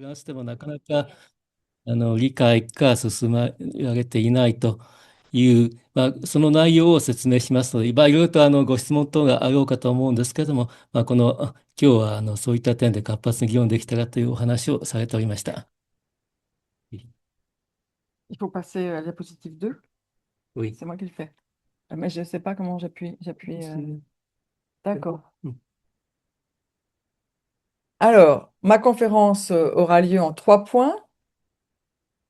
フランスでもなかなか理解が進められていないという、その内容を説明しますので、いろいろとご質問等があろうかと思うんですけれども、今日はそういった点で活発に議論できたらというお話をされておりました。Il faut passer à la diapositive 2. Oui. C'est moi qui le fais. Mais je ne sais pas comment j'appuie. D'accord. Alors, ma conférence aura lieu en 3 points.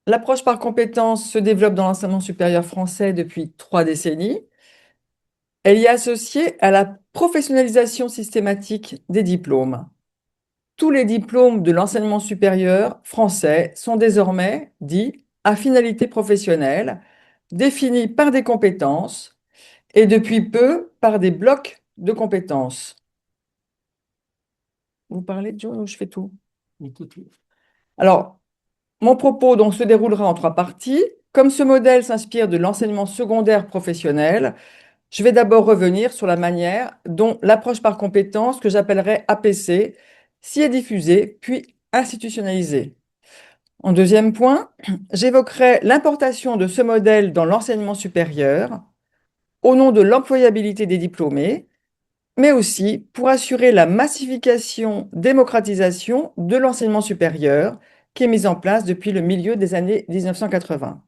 L'approche par compétences se développe dans l'enseignement supérieur français depuis 3 décennies. Elle y est associée à la professionnalisation systématique des diplômes. Tous les diplômes de l'enseignement supérieur français sont désormais dits à finalité professionnelle, définis par des compétences et depuis peu par des blocs de compétences. Vous parlez, Joe, ou je fais tout? Alors, mon propos donc se déroulera en 3 parties. Comme ce modèle s'inspire de l'enseignement secondaire professionnel, je vais d'abord revenir sur la manière dont l'approche par compétences, que j'appellerai APC, s'y est diffusée puis institutionnalisée. En deuxième point, j'évoquerai l'importation de ce modèle dans l'enseignement supérieur au nom de l'employabilité des diplômés, mais aussi pour assurer la massification, démocratisation de l'enseignement supérieur qui est mise en place depuis le milieu des années 1980.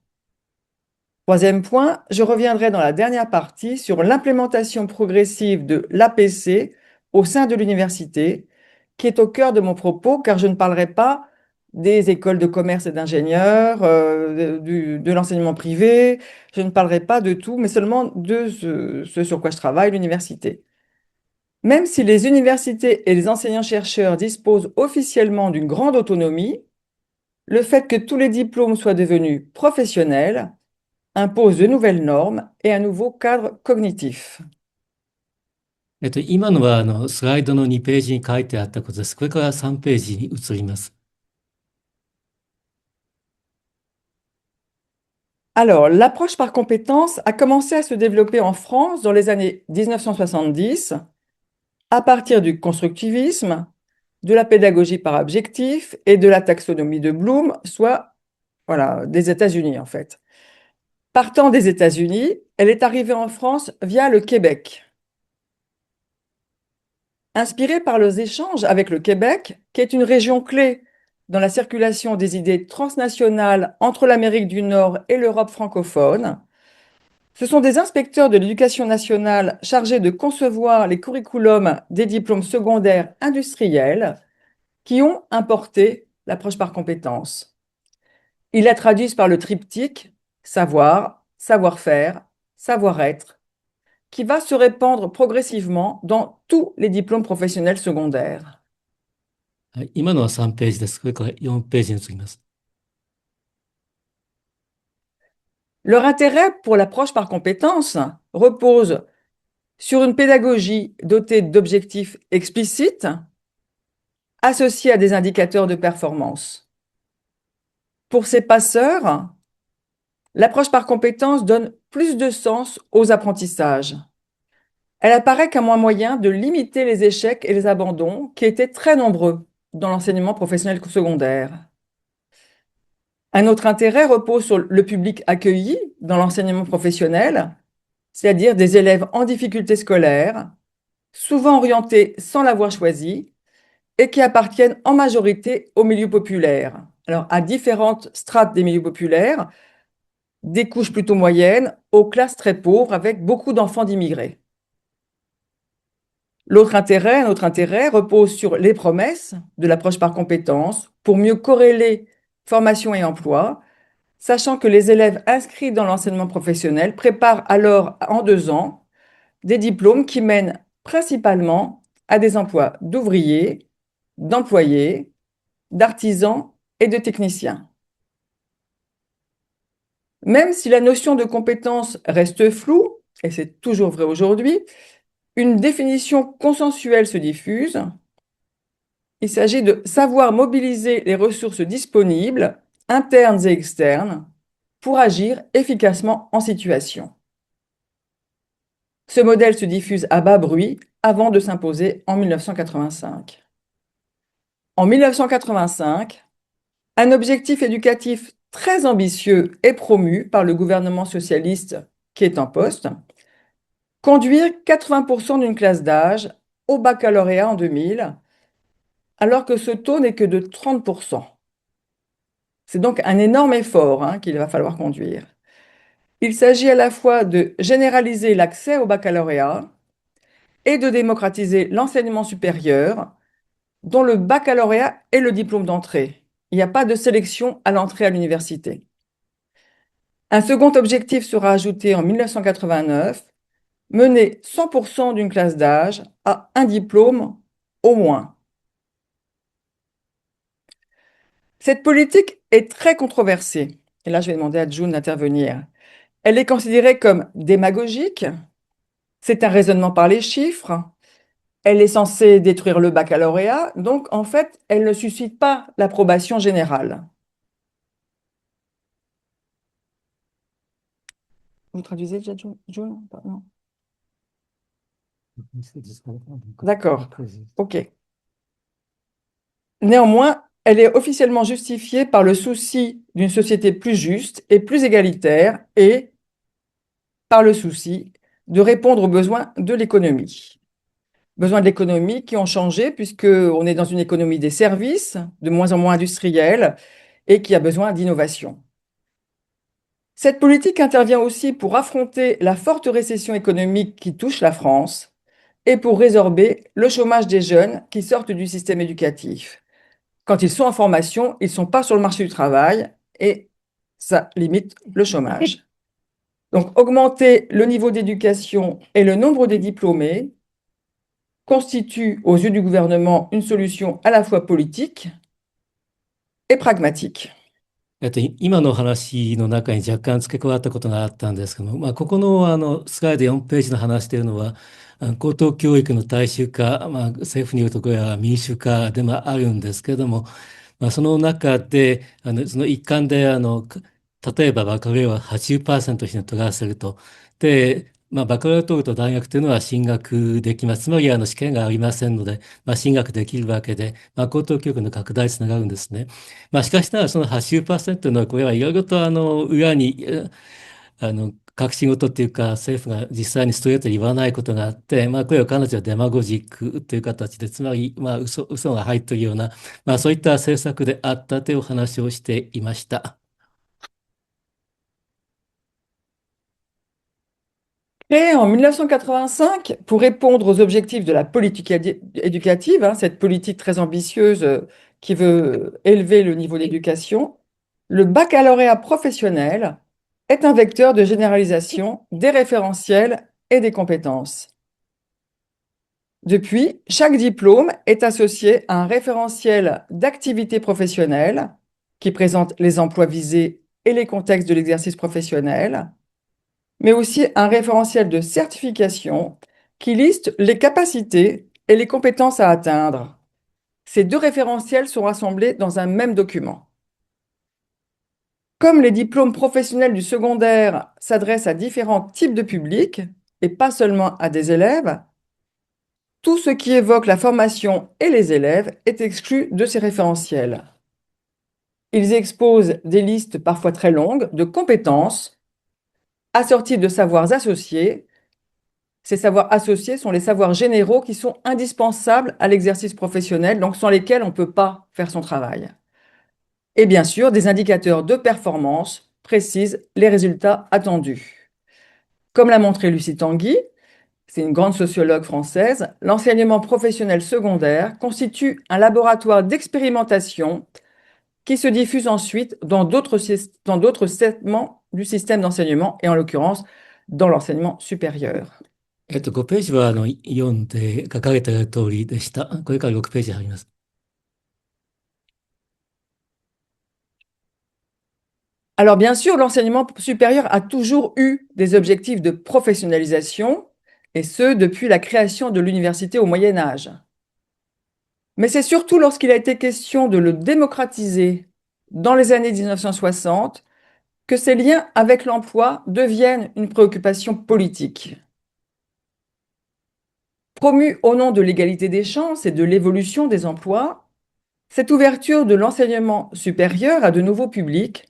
Troisième point, je reviendrai dans la dernière partie sur l'implémentation progressive de l'APC au sein de l'université, qui est au cœur de mon propos, car je ne parlerai pas des écoles de commerce et d'ingénieurs, de l'enseignement privé, je ne parlerai pas de tout, mais seulement de ce sur quoi je travaille, l'université. Même si les universités et les enseignants-chercheurs disposent officiellement d'une grande autonomie, le fait que tous les diplômes soient devenus professionnels impose de nouvelles normes et un nouveau cadre cognitif. 今のはスライドの2ページに書いてあったことです。これから3ページに移ります。Alors, l'approche par compétences a commencé à se développer en France dans les années 1970 à partir du constructivisme, de la pédagogie par objectif et de la taxonomie de Bloom, soit voilà, des États-Unis en fait. Partant des États-Unis, elle est arrivée en France via le Québec. Inspirée par les échanges avec le Québec, qui est une région clé dans la circulation des idées transnationales entre l'Amérique du Nord et l'Europe francophone, ce sont des inspecteurs de l'éducation nationale chargés de concevoir les curriculums des diplômes secondaires industriels qui ont importé l'approche par compétences. Ils la traduisent par le triptyque savoir, savoir-faire, savoir-être, qui va se répandre progressivement dans tous les diplômes professionnels secondaires. はい、今のは3ページです。これから4ページに移ります。Leur intérêt pour l'approche par compétences repose sur une pédagogie dotée d'objectifs explicites associés à des indicateurs de performance. Pour ces passeurs, l'approche par compétences donne plus de sens aux apprentissages. Elle apparaît comme un moyen de limiter les échecs et les abandons qui étaient très nombreux dans l'enseignement professionnel secondaire. Un autre intérêt repose sur le public accueilli dans l'enseignement professionnel, c'est-à-dire des élèves en difficulté scolaire, souvent orientés sans l'avoir choisi, et qui appartiennent en majorité aux milieux populaires. Alors, à différentes strates des milieux populaires, des couches plutôt moyennes aux classes très pauvres avec beaucoup d'enfants d'immigrés. Un autre intérêt repose sur les promesses de l'approche par compétences pour mieux corréler formation et emploi, sachant que les élèves inscrits dans l'enseignement professionnel préparent alors en 2 ans des diplômes qui mènent principalement à des emplois d'ouvriers, d'employés, d'artisans et de techniciens. Même si la notion de compétence reste floue, et c'est toujours vrai aujourd'hui, une définition consensuelle se diffuse. Il s'agit de savoir mobiliser les ressources disponibles, internes et externes, pour agir efficacement en situation. Ce modèle se diffuse à bas bruit avant de s'imposer en 1985. En 1985, Un objectif éducatif très ambitieux est promu par le gouvernement socialiste qui est en poste, conduire 80% d'une classe d'âge au baccalauréat en 2000, alors que ce taux n'est que de 30%. C'est donc un énorme effort qu'il va falloir conduire. Il s'agit à la fois de généraliser l'accès au baccalauréat et de démocratiser l'enseignement supérieur, dont le baccalauréat est le diplôme d'entrée. Il n'y a pas de sélection à l'entrée à l'université. Un second objectif sera ajouté en 1989, mener 100% d'une classe d'âge à un diplôme au moins. Cette politique est très controversée. Et là, je vais demander à June d'intervenir. Elle est considérée comme démagogique. C'est un raisonnement par les chiffres. Elle est censée détruire le baccalauréat. Donc, en fait, elle ne suscite pas l'approbation générale. Vous traduisez déjà, June? Non. D'accord. OK. Néanmoins, elle est officiellement justifiée par le souci d'une société plus juste et plus égalitaire et par le souci de répondre aux besoins de l'économie. Besoins de l'économie qui ont changé puisqu'on est dans une économie des services, de moins en moins industrielle, et qui a besoin d'innovation. Cette politique intervient aussi pour affronter la forte récession économique qui touche la France et pour résorber le chômage des jeunes qui sortent du système éducatif. Quand ils sont en formation, ils ne sont pas sur le marché du travail et ça limite le chômage. Donc, augmenter le niveau d'éducation et le nombre des diplômés constitue, aux yeux du gouvernement, une solution à la fois politique et pragmatique. 今の話の中に若干付け加わったことがあったんですけども、ここの、スライド4ページの話というのは、高等教育の大衆化、政府によるとこれは民主化でもあるんですけれども、その中で、その一環で、例えばバカロレアは80%に取らせると。で、バカロレアを取ると大学というのは進学できます。つまり、試験がありませんので、進学できるわけで、高等教育の拡大につながるんですね。しかしながらその80%というのは、これはいろいろと裏に、隠し事っていうか、政府が実際にストレートに言わないことがあって、これを彼女はデマゴジックという形で、つまり、嘘が入っているような、そういった政策であったというお話をしていました。Créée en 1985 pour répondre aux objectifs de la politique éducative, cette politique très ambitieuse qui veut élever le niveau d'éducation, le baccalauréat professionnel est un vecteur de généralisation des référentiels et des compétences. Depuis, chaque diplôme est associé à un référentiel d'activité professionnelle qui présente les emplois visés et les contextes de l'exercice professionnel, mais aussi un référentiel de certification qui liste les capacités et les compétences à atteindre. Ces deux référentiels sont rassemblés dans un même document. Comme les diplômes professionnels du secondaire s'adressent à différents types de publics et pas seulement à des élèves, tout ce qui évoque la formation et les élèves est exclu de ces référentiels. Ils exposent des listes parfois très longues de compétences assorties de savoirs associés. Ces savoirs associés sont les savoirs généraux qui sont indispensables à l'exercice professionnel, donc sans lesquels on ne peut pas faire son travail. Et bien sûr, des indicateurs de performance précisent les résultats attendus. Comme l'a montré Lucie Tanguy, c'est une grande sociologue française, l'enseignement professionnel secondaire constitue un laboratoire d'expérimentation qui se diffuse ensuite dans d'autres segments du système d'enseignement, et en l'occurrence dans l'enseignement supérieur. 5ページは読んで書かれている通りでした。これから6ページ入ります。Alors bien sûr, l'enseignement supérieur a toujours eu des objectifs de professionnalisation, et ce, depuis la création de l'université au Moyen Âge. Mais c'est surtout lorsqu'il a été question de le démocratiser dans les années 1960 que ces liens avec l'emploi deviennent une préoccupation politique. Promu au nom de l'égalité des chances et de l'évolution des emplois, Cette ouverture de l'enseignement supérieur à de nouveaux publics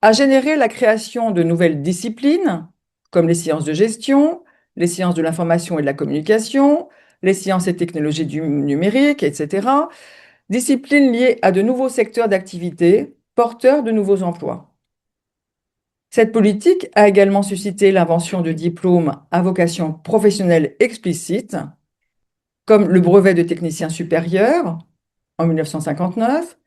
a généré la création de nouvelles disciplines, comme les sciences de gestion, les sciences de l'information et de la communication, les sciences et technologies du numérique, etc., disciplines liées à de nouveaux secteurs d'activité, porteurs de nouveaux emplois. Cette politique a également suscité l'invention de diplômes à vocation professionnelle explicite, comme le brevet de technicien supérieur en 1959,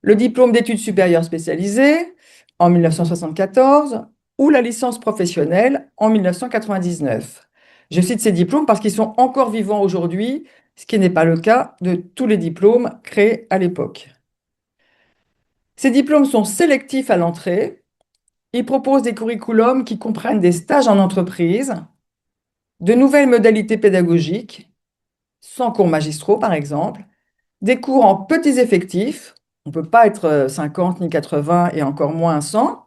le diplôme d'études supérieures spécialisées en 1974 ou la licence professionnelle en 1999. Je cite ces diplômes parce qu'ils sont encore vivants aujourd'hui, ce qui n'est pas le cas de tous les diplômes créés à l'époque. Ces diplômes sont sélectifs à l'entrée. Ils proposent des curriculums qui comprennent des stages en entreprise, de nouvelles modalités pédagogiques, sans cours magistraux par exemple, des cours en petits effectifs, on ne peut pas être 50 ni 80 et encore moins 100,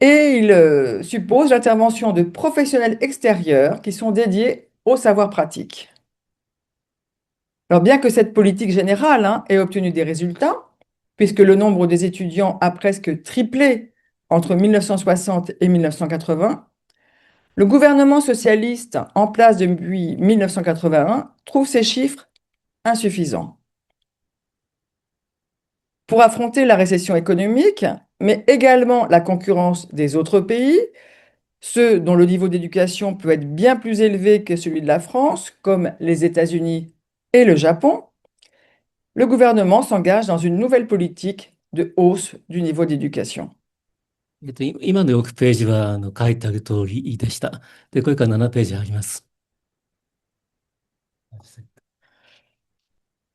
et il suppose l'intervention de professionnels extérieurs qui sont dédiés au savoir pratique. Alors bien que cette politique générale ait obtenu des résultats, puisque le nombre des étudiants a presque triplé entre 1960 et 1980, le gouvernement socialiste en place depuis 1981 trouve ces chiffres insuffisants. Pour affronter la récession économique, mais également la concurrence des autres pays, ceux dont le niveau d'éducation peut être bien plus élevé que celui de la France, comme les États-Unis et le Japon, le gouvernement s'engage dans une nouvelle politique de hausse du niveau d'éducation. 今の6ページは書いてある通りでした。で、これから7ページあります。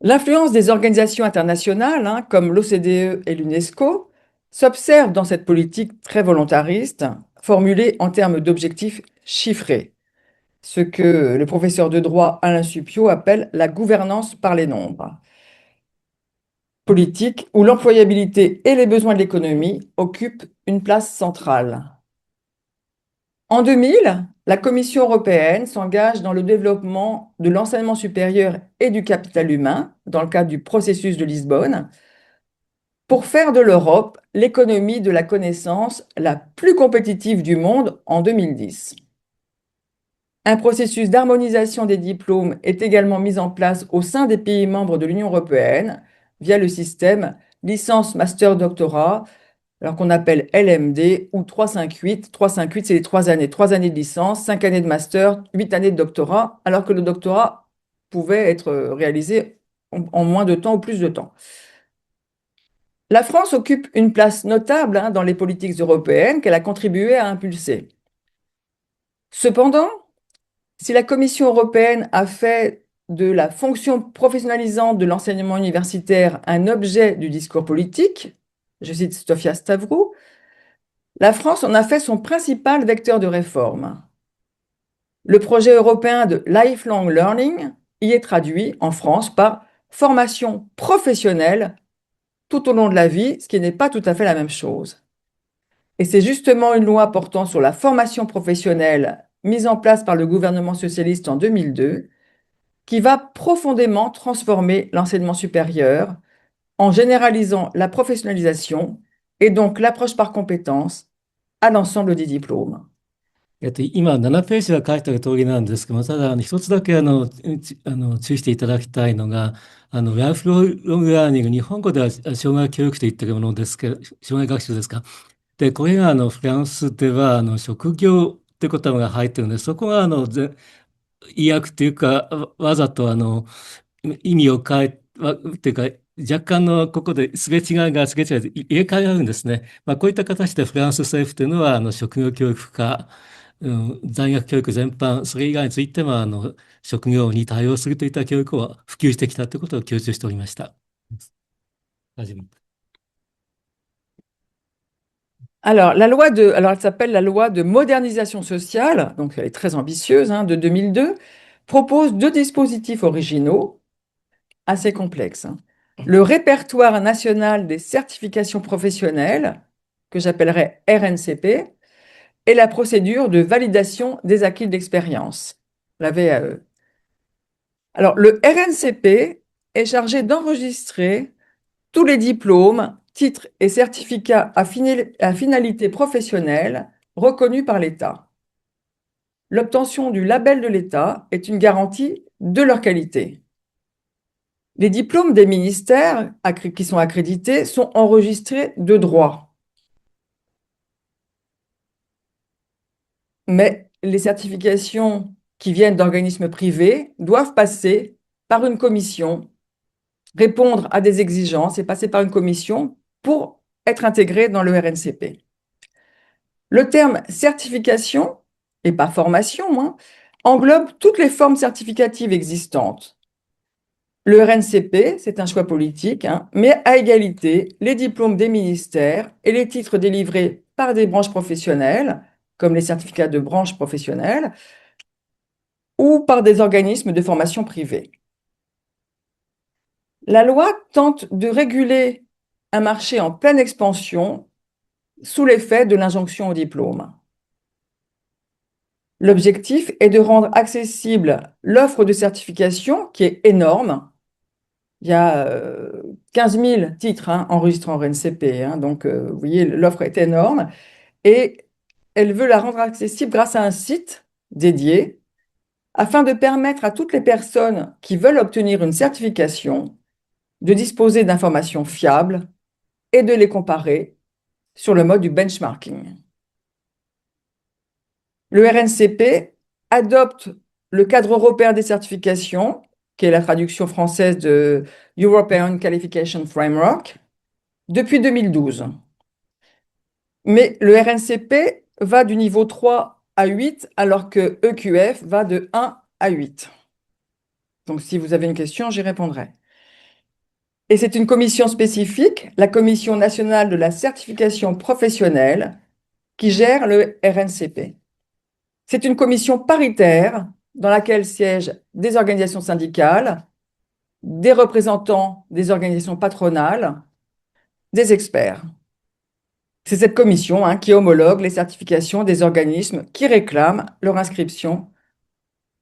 L'influence des organisations internationales, comme l'OCDE et l'UNESCO, s'observe dans cette politique très volontariste, formulée en termes d'objectifs chiffrés, ce que le professeur de droit Alain Suppiot appelle la gouvernance par les nombres. Politique où l'employabilité et les besoins de l'économie occupent une place centrale. En 2000, la Commission européenne s'engage dans le développement de l'enseignement supérieur et du capital humain dans le cadre du processus de Lisbonne pour faire de l'Europe l'économie de la connaissance la plus compétitive du monde en 2010. Un processus d'harmonisation des diplômes est également mis en place au sein des pays membres de l'Union européenne via le système licence master doctorat, alors qu'on appelle LMD ou 358. 358, c'est les 3 années. 3 années de licence, 5 années de master, 8 années de doctorat, alors que le doctorat pouvait être réalisé en moins de temps ou plus de temps. La France occupe une place notable dans les politiques européennes qu'elle a contribué à impulser. Cependant, si la Commission européenne a fait de la fonction professionnalisante de l'enseignement universitaire un objet du discours politique, je cite Sofia Stavrou, la France en a fait son principal vecteur de réforme. Le projet européen de lifelong learning y est traduit en France par formation professionnelle tout au long de la vie, ce qui n'est pas tout à fait la même chose. Et c'est justement une loi portant sur la formation professionnelle mise en place par le gouvernement socialiste en 2002 qui va profondément transformer l'enseignement supérieur en généralisant la professionnalisation et donc l'approche par compétences à l'ensemble des diplômes. 今、7ページは書いてある通りなんですけども、ただ、一つだけ注意していただきたいのが、ライフロングラーニング、日本語では障害教育と言ってるものですけど、障害学習ですか。で、これがフランスでは職業って言葉が入ってるんで、そこが意訳というか、わざと意味を変え、っていうか、若干ここですれ違いがすれ違いで入れ替えがあるんですね。こういった形でフランス政府というのは、職業教育化、在学教育全般、それ以外についても、職業に対応するといった教育を普及してきたということを強調しておりました。Alors, elle s'appelle la loi de modernisation sociale, donc elle est très ambitieuse, de 2002, propose deux dispositifs originaux assez complexes. Le répertoire national des certifications professionnelles, que j'appellerais RNCP, et la procédure de validation des acquis de l'expérience, la VAE. Alors, le RNCP est chargé d'enregistrer tous les diplômes, titres et certificats à finalité professionnelle reconnus par l'État. L'obtention du label de l'État est une garantie de leur qualité. Les diplômes des ministères qui sont accrédités sont enregistrés de droit. Mais les certifications qui viennent d'organismes privés doivent passer par une commission, répondre à des exigences et passer par une commission pour être intégrées dans le RNCP. Le terme certification, et pas formation, hein, englobe toutes les formes certificatives existantes. Le RNCP, c'est un choix politique, hein, mais à égalité les diplômes des ministères et les titres délivrés par des branches professionnelles, comme les certificats de branche professionnelle, ou par des organismes de formation privés. La loi tente de réguler un marché en pleine expansion sous l'effet de l'injonction au diplôme. L'objectif est de rendre accessible l'offre de certification qui est énorme. Il y a 15 000 titres enregistrés en RNCP, donc vous voyez, l'offre est énorme et elle veut la rendre accessible grâce à un site dédié afin de permettre à toutes les personnes qui veulent obtenir une certification de disposer d'informations fiables et de les comparer sur le mode du benchmarking. Le RNCP adopte le cadre européen des certifications, qui est la traduction française de European Qualification Framework, depuis 2012. Mais le RNCP va du niveau 3 à 8, alors que EQF va de 1 à 8. Donc si vous avez une question, j'y répondrai. Et c'est une commission spécifique, la Commission nationale de la certification professionnelle, qui gère le RNCP. C'est une commission paritaire dans laquelle siègent des organisations syndicales, des représentants des organisations patronales, des experts. C'est cette commission qui homologue les certifications des organismes qui réclament leur inscription,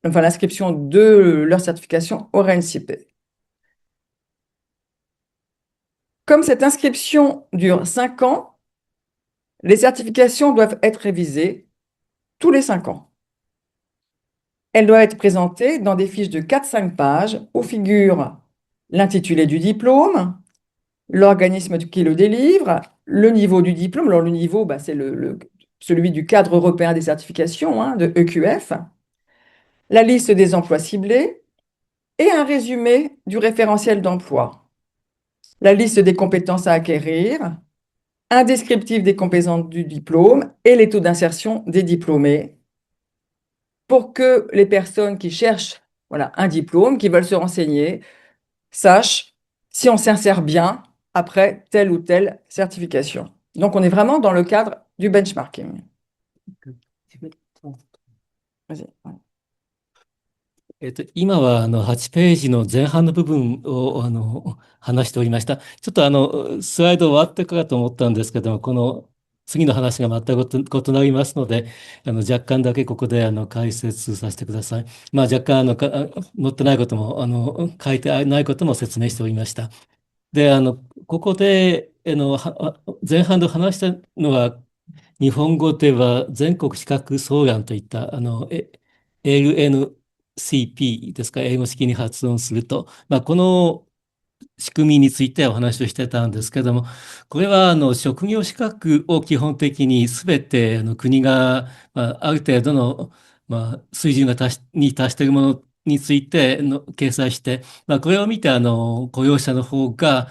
enfin l'inscription de leur certification au RNCP. Comme cette inscription dure 5 ans, les certifications doivent être révisées tous les 5 ans. Elles doivent être présentées dans des fiches de 4-5 pages où figure l'intitulé du diplôme, l'organisme qui le délivre, le niveau du diplôme. Alors, le niveau, c'est celui du cadre européen des certifications, de EQF, la liste des emplois ciblés et un résumé du référentiel d'emploi, la liste des compétences à acquérir, un descriptif des compétences du diplôme et les taux d'insertion des diplômés pour que les personnes qui cherchent un diplôme, qui veulent se renseigner, sachent si on s'insère bien après telle ou telle certification. Donc, on est vraiment dans le cadre du benchmarking. Vas-y. 今は8ページの前半の部分を話しておりました。ちょっとスライド終わってからと思ったんですけども、この次の話が全く異なりますので、若干だけここで解説させてください。まあ若干載ってないことも、書いてないことも説明しておりました。で、ここで、前半で話したのは、日本語では全国資格総覧といった、LNCP ですか、英語式に発音すると、この仕組みについてお話をしてたんですけども、これは職業資格を基本的にすべて国が、ある程度の、水準に達しているものについて掲載して、これを見て雇用者の方が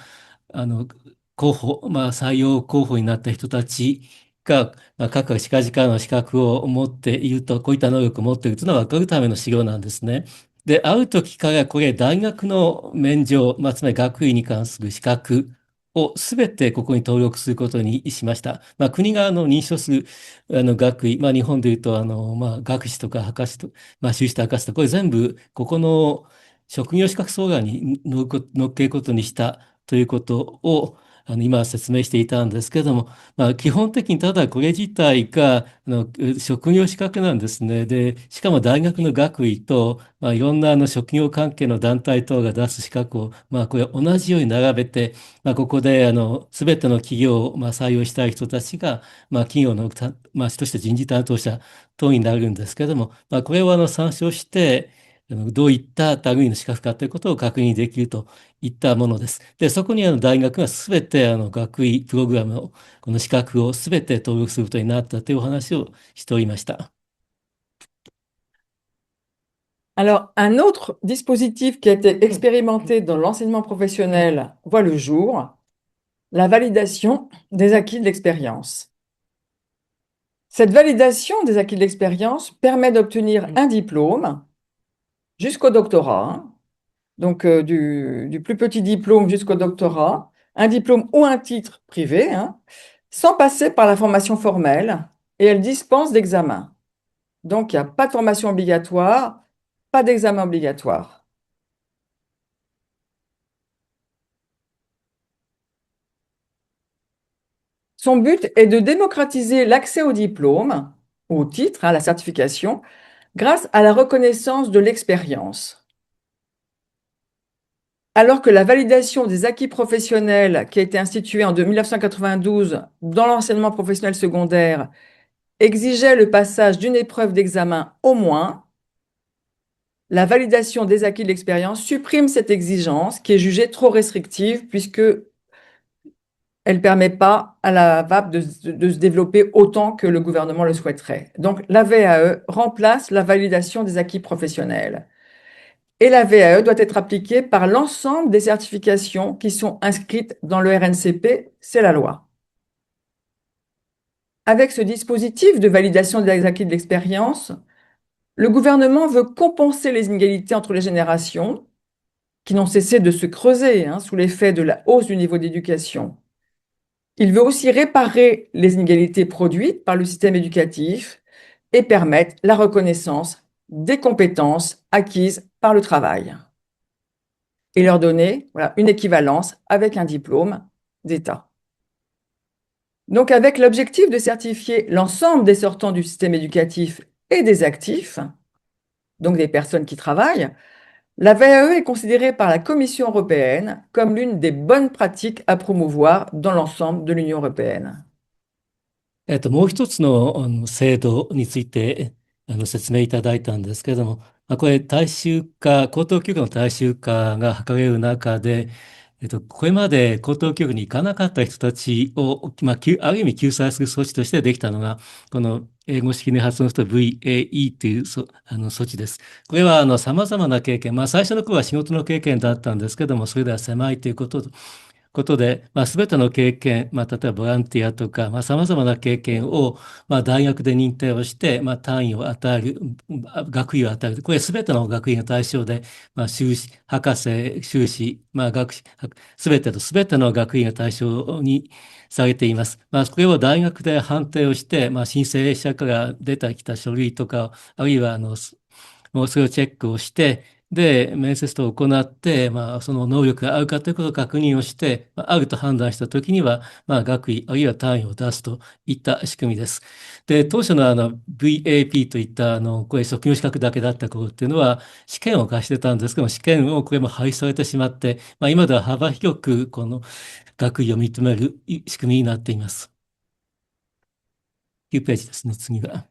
あの候補、採用候補になった人たちが、各近々の資格を持っていると、こういった能力を持っているというのが分かるための資料なんですね。で、ある時からこれ、大学の免状、つまり学位に関する資格をすべてここに登録することにしました。国が認証する学位、日本でいうと学士とか博士と、修士と博士と、これ全部ここの職業資格総覧に載っけることにしたということを、今説明していたんですけども、基本的にただこれ自体が職業資格なんですね。で、しかも大学の学位と、いろんな職業関係の団体等が出す資格を、これ同じように並べて、ここで全ての企業を採用したい人たちが、企業のとして人事担当者等になるんですけども、これを参照して、どういった類の資格かということを確認できるといったものです。で、そこに大学がすべて学位プログラムを、この資格をすべて登録することになったというお話をしておりました。Alors, un autre dispositif qui a été expérimenté dans l'enseignement professionnel voit le jour, la validation des acquis de l'expérience. Cette validation des acquis de l'expérience permet d'obtenir un diplôme jusqu'au doctorat, hein. Donc du plus petit diplôme jusqu'au doctorat, un diplôme ou un titre privé, hein, sans passer par la formation formelle, et elle dispense d'examen. Donc il n'y a pas de formation obligatoire, pas d'examen obligatoire. Son but est de démocratiser l'accès au diplôme, au titre, à la certification, grâce à la reconnaissance de l'expérience. Alors que la validation des acquis professionnels qui a été instituée en 1992 dans l'enseignement professionnel secondaire exigeait le passage d'une épreuve d'examen au moins, la validation des acquis de l'expérience supprime cette exigence qui est jugée trop restrictive puisque elle ne permet pas à la VAP de se développer autant que le gouvernement le souhaiterait. Donc la VAE remplace la validation des acquis professionnels. Et la VAE doit être appliquée par l'ensemble des certifications qui sont inscrites dans le RNCP, c'est la loi. Avec ce dispositif de validation des acquis de l'expérience, le gouvernement veut compenser les inégalités entre les générations, qui n'ont cessé de se creuser sous l'effet de la hausse du niveau d'éducation. Il veut aussi réparer les inégalités produites par le système éducatif et permettre la reconnaissance des compétences acquises par le travail et leur donner une équivalence avec un diplôme d'État. Donc, avec l'objectif de certifier l'ensemble des sortants du système éducatif et des actifs, donc des personnes qui travaillent, la VAE est considérée par la Commission européenne comme l'une des bonnes pratiques à promouvoir dans l'ensemble de l'Union européenne. もう一つの、制度について説明いただいたんですけれども、これ大衆化、高等教育の大衆化が図れる中で、これまで高等教育に行かなかった人たちを、ある意味救済する措置としてできたのが、この英語式に発音すると VAE という措置です。これは様々な経験、最初の頃は仕事の経験だったんですけども、それでは狭いということで、すべての経験、例えばボランティアとか、様々な経験を、大学で認定をして、単位を与える、学位を与える。これすべての学位が対象で、修士、博士、修士、学士、すべての学位が対象にされています。これを大学で判定をして、申請者から出てきた書類とか、あるいは、もうそれをチェックをして、で、面接等を行って、その能力があるかということを確認をして、あると判断したときには、学位、あるいは単位を出すといった仕組みです。で、当初のVAP といったこれ職業資格だけだった頃っていうのは、試験を貸してたんですけども、試験をこれも廃止されてしまって、今では幅広くこの学位を認める仕組みになっています。9ページですね、次が。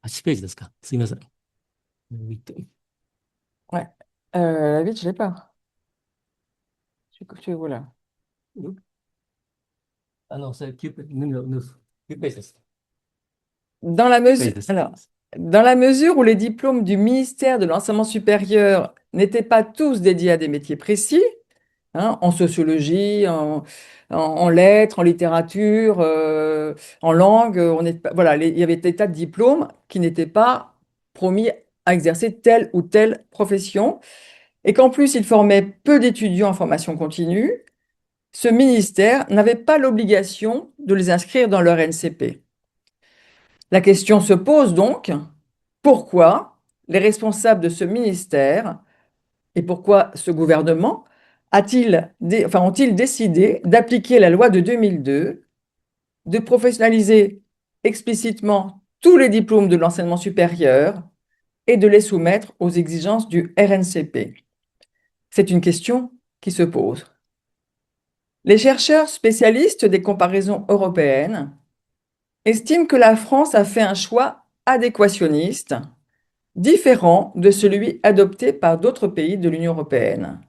8ページですか。すいません。Ouais. La vite, je ne l'ai pas. Voilà. それ9ページ、9ページです。Dans la mesure, alors, dans la mesure où les diplômes du ministère de l'enseignement supérieur n'étaient pas tous dédiés à des métiers précis, en sociologie, en lettres, en littérature, en langue, voilà, il y avait des tas de diplômes qui n'étaient pas promis à exercer telle ou telle profession, et qu'en plus ils formaient peu d'étudiants en formation continue. Ce ministère n'avait pas l'obligation de les inscrire dans leur NCP. La question se pose donc, pourquoi les responsables de ce ministère et pourquoi ce gouvernement ont-ils décidé d'appliquer la loi de 2002, de professionnaliser explicitement tous les diplômes de l'enseignement supérieur et de les soumettre aux exigences du RNCP? C'est une question qui se pose. Les chercheurs spécialistes des comparaisons européennes estiment que la France a fait un choix adéquationniste, différent de celui adopté par d'autres pays de l'Union européenne.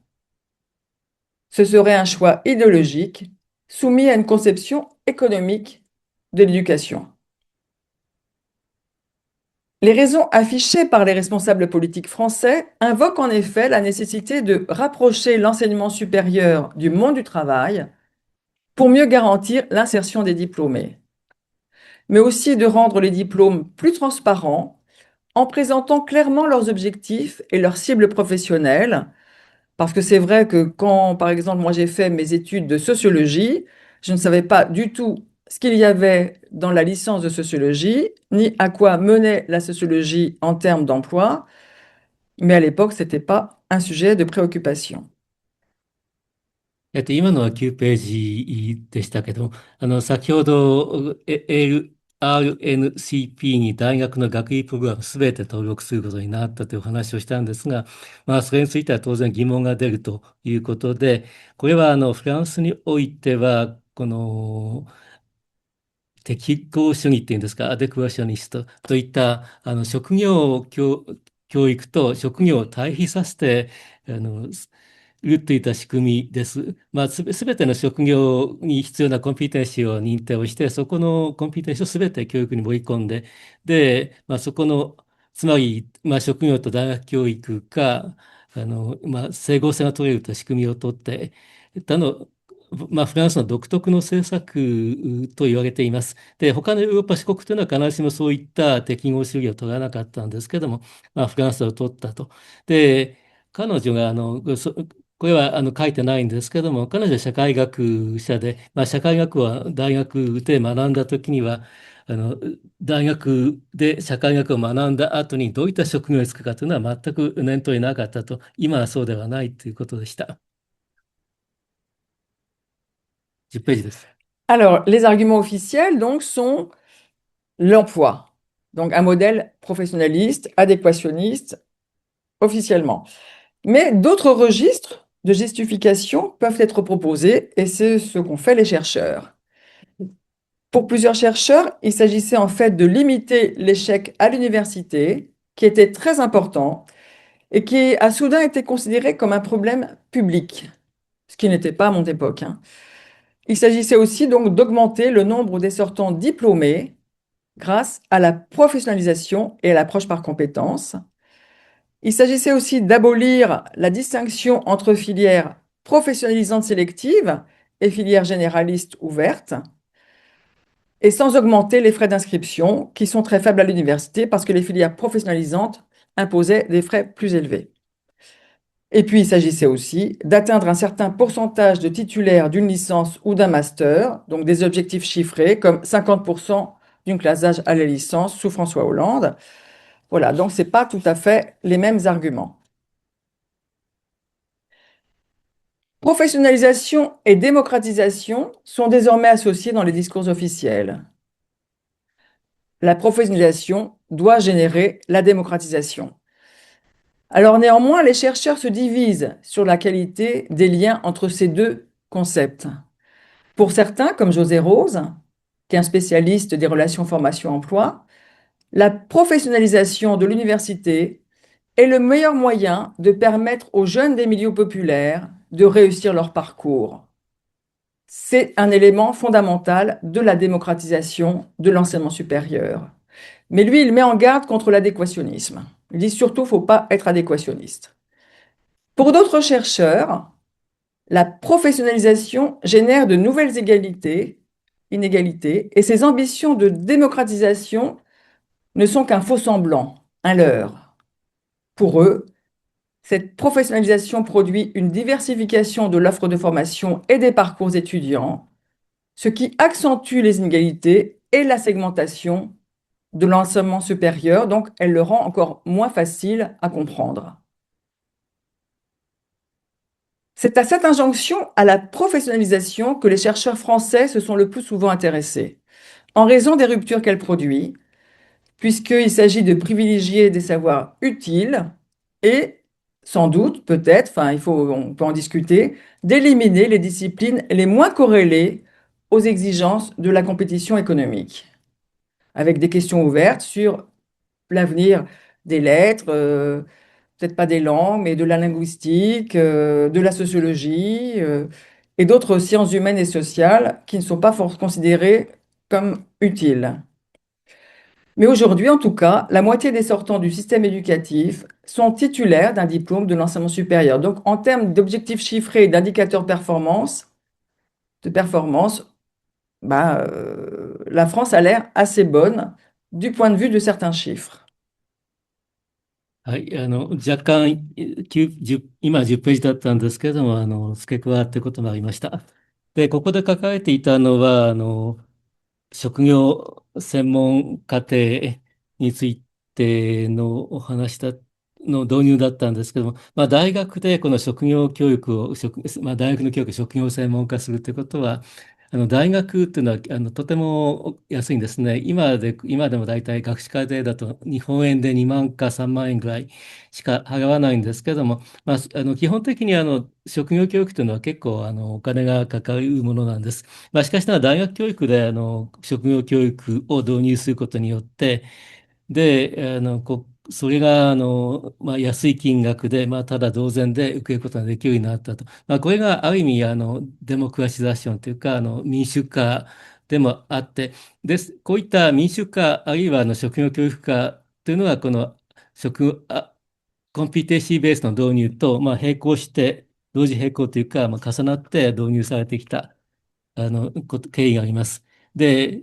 Ce serait un choix idéologique soumis à une conception économique de l'éducation. Les raisons affichées par les responsables politiques français invoquent en effet la nécessité de rapprocher l'enseignement supérieur du monde du travail pour mieux garantir l'insertion des diplômés, mais aussi de rendre les diplômes plus transparents en présentant clairement leurs objectifs et leurs cibles professionnelles. Parce que c'est vrai que quand, par exemple, moi j'ai fait mes études de sociologie, je ne savais pas du tout ce qu'il y avait dans la licence de sociologie, ni à quoi menait la sociologie en termes d'emploi, mais à l'époque, ce n'était pas un sujet de préoccupation. 今のは9ページでしたけど、先ほど、LRNCP に大学の学位プログラムすべて登録することになったというお話をしたんですが、それについては当然疑問が出るということで、これはフランスにおいては、適合主義っていうんですか、アデクアショニストといった職業教育と職業を対比させてるといった仕組みです。すべての職業に必要なコンピテンシーを認定をして、そこのコンピテンシーをすべて教育に盛り込んで、で、そこの、つまり、職業と大学教育が、整合性が取れるという仕組みをとって、フランスの独特の政策と言われています。で、他のヨーロッパ諸国というのは必ずしもそういった適合主義を取らなかったんですけども、フランスを取ったと。で、彼女がこれは書いてないんですけども、彼女は社会学者で、社会学は大学で学んだ時には、あの大学で社会学を学んだ後にどういった職業に就くかというのは全く念頭になかったと、今はそうではないということでした。10ページです。Alors, les arguments officiels, donc, sont l'emploi. Donc, un modèle professionnaliste, adéquationniste, officiellement. Mais d'autres registres de justification peuvent être proposés, et c'est ce qu'ont fait les chercheurs. Pour plusieurs chercheurs, il s'agissait en fait de limiter l'échec à l'université, qui était très important et qui a soudain été considéré comme un problème public, ce qui n'était pas à mon époque, hein. Il s'agissait aussi donc d'augmenter le nombre des sortants diplômés grâce à la professionnalisation et à l'approche par compétences. Il s'agissait aussi d'abolir la distinction entre filières professionnalisantes sélectives et filières généralistes ouvertes, et sans augmenter les frais d'inscription, qui sont très faibles à l'université parce que les filières professionnalisantes imposaient des frais plus élevés. Et puis, il s'agissait aussi d'atteindre un certain pourcentage de titulaires d'une licence ou d'un master, donc des objectifs chiffrés comme 50% d'une classe d'âge à la licence sous François Hollande. Voilà, donc ce n'est pas tout à fait les mêmes arguments. Professionnalisation et démocratisation sont désormais associées dans les discours officiels. La professionnalisation doit générer la démocratisation. Alors néanmoins, les chercheurs se divisent sur la qualité des liens entre ces deux concepts. Pour certains, comme José Rose, qui est un spécialiste des relations formation-emploi, la professionnalisation de l'université est le meilleur moyen de permettre aux jeunes des milieux populaires de réussir leur parcours. C'est un élément fondamental de la démocratisation de l'enseignement supérieur. Mais lui, il met en garde contre l'adéquationnisme. Il dit surtout, il ne faut pas être adéquationniste. Pour d'autres chercheurs, la professionnalisation génère de nouvelles inégalités, et ces ambitions de démocratisation ne sont qu'un faux semblant, un leurre. Pour eux, cette professionnalisation produit une diversification de l'offre de formation et des parcours étudiants, ce qui accentue les inégalités et la segmentation de l'enseignement supérieur, donc elle le rend encore moins facile à comprendre. C'est à cette injonction à la professionnalisation que les chercheurs français se sont le plus souvent intéressés, en raison des ruptures qu'elle produit, puisqu'il s'agit de privilégier des savoirs utiles et, sans doute, peut-être, enfin, on peut en discuter, d'éliminer les disciplines les moins corrélées aux exigences de la compétition économique, avec des questions ouvertes sur l'avenir des lettres, peut-être pas des langues, mais de la linguistique, de la sociologie, et d'autres sciences humaines et sociales qui ne sont pas considérées comme utiles. Mais aujourd'hui, en tout cas, la moitié des sortants du système éducatif sont titulaires d'un diplôme de l'enseignement supérieur. Donc, en termes d'objectifs chiffrés et d'indicateurs de performance, la France a l'air assez bonne du point de vue de certains chiffres. はい、若干、今10ページだったんですけれども、付け加わってこともありました。で、ここで書かれていたのは、職業専門課程についてのお話の導入だったんですけども、大学でこの職業教育を、大学の教育を職業専門化するということは、大学というのはとても安いんですね。今でも大体学士課程だと日本円で2万か3万円ぐらいしか払わないんですけども、基本的に職業教育というのは結構お金がかかるものなんです。しかしながら大学教育で職業教育を導入することによって、で、それが安い金額で、ただ同然で受けることができるようになったと。これがある意味デモクラシザーションというか民主化でもあって、こういった民主化あるいは職業教育化というのはこの職あコンピテンシーベースの導入と、並行して同時並行というか、重なって導入されてきた経緯があります。で、